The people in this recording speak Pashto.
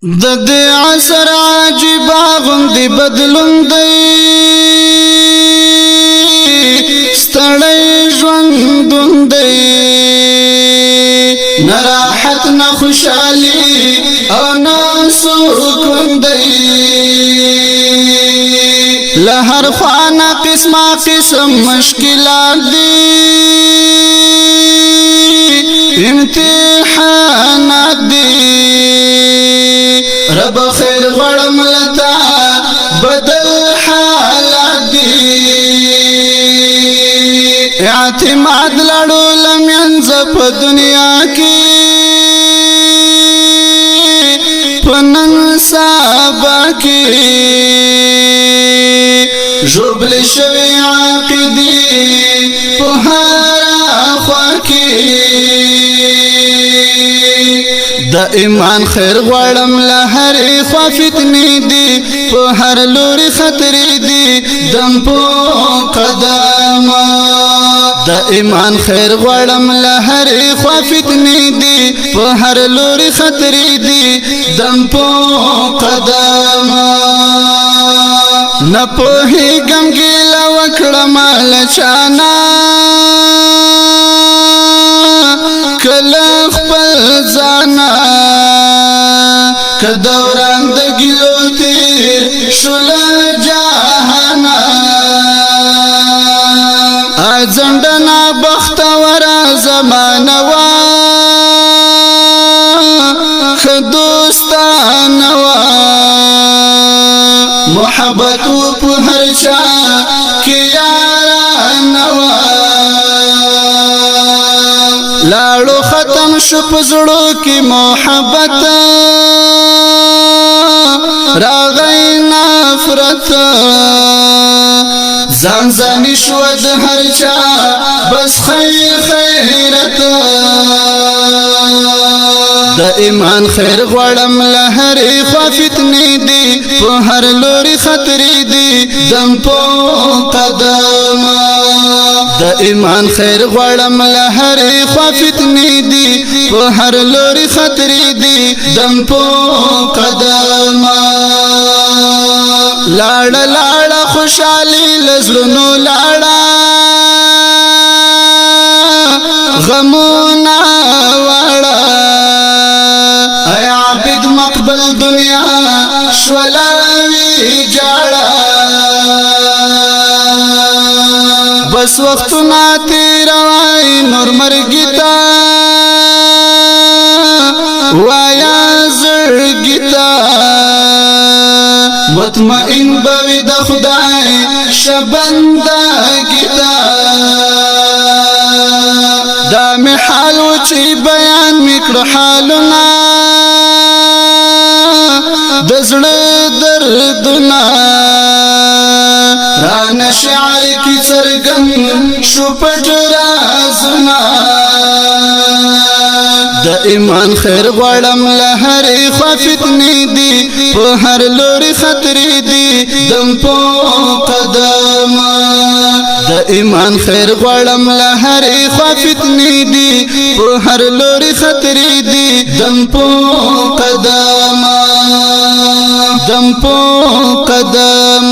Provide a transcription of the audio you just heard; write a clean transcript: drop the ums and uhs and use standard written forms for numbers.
د دې عصر عجیب غوندې بدلون دی ستړی ژوندون دی نه راحت نه خوشحالي او نه سکون دی له هر خوا نه قسمه قسم مشکلات دي امتحانات دي رب خیر غړم لتا بدل حالات دي اعتماد لړو لم ينزف دنیا کې پنن سابا کې جبل شوی عقیدی په هر خوا کې د ایمان خیر غړم له هر خوا فتنې دي په هر لوري خطر دي دم په قدم د ایمان خیر غړم له هر خوا فتنې دي په هر لوري خطر دي دم په قدم نه پوهېږم ګیله وکړم له چانا کله خپل ځانا که دوران د ګیلو تیر شول جهانا ځنډنا بختوره زمانه وا ښه دوستانه وا محبت په هر چا کې یارانه وا لاړو ختم شو په زړو کې محبت راغی نفرت ځان ځاني شو د هر چا بس خیرت د ایمان خیر غړم له هر خوا فتنې دي په هر لوري خطر دي دم په قدم د ایمان خیر غړم له هر خوا فتنې دي په هر لوري خطر دي دم په قدم لاړه لاړه خوشالي لزړونو لاړه غمونه واړه اے عابد مقبل دنیا شولاوي جاړه بس وختونه تیروي نور مرګی تا وایا زړګی تا مطمئن بوي د خدای شبنده گیتا دا می حالو چې بیان میکړ حالنا د زړه دردنا رانه شعر کی څرګند شو پټ رازنا د ایمان خیر غړم له هر خوا فتنې دي په هر لوري خطر دي دم په قدم د ایمان خیر غړم له هر خوا فتنې دي په هر لوري خطر دي دم په قدم دم په قدم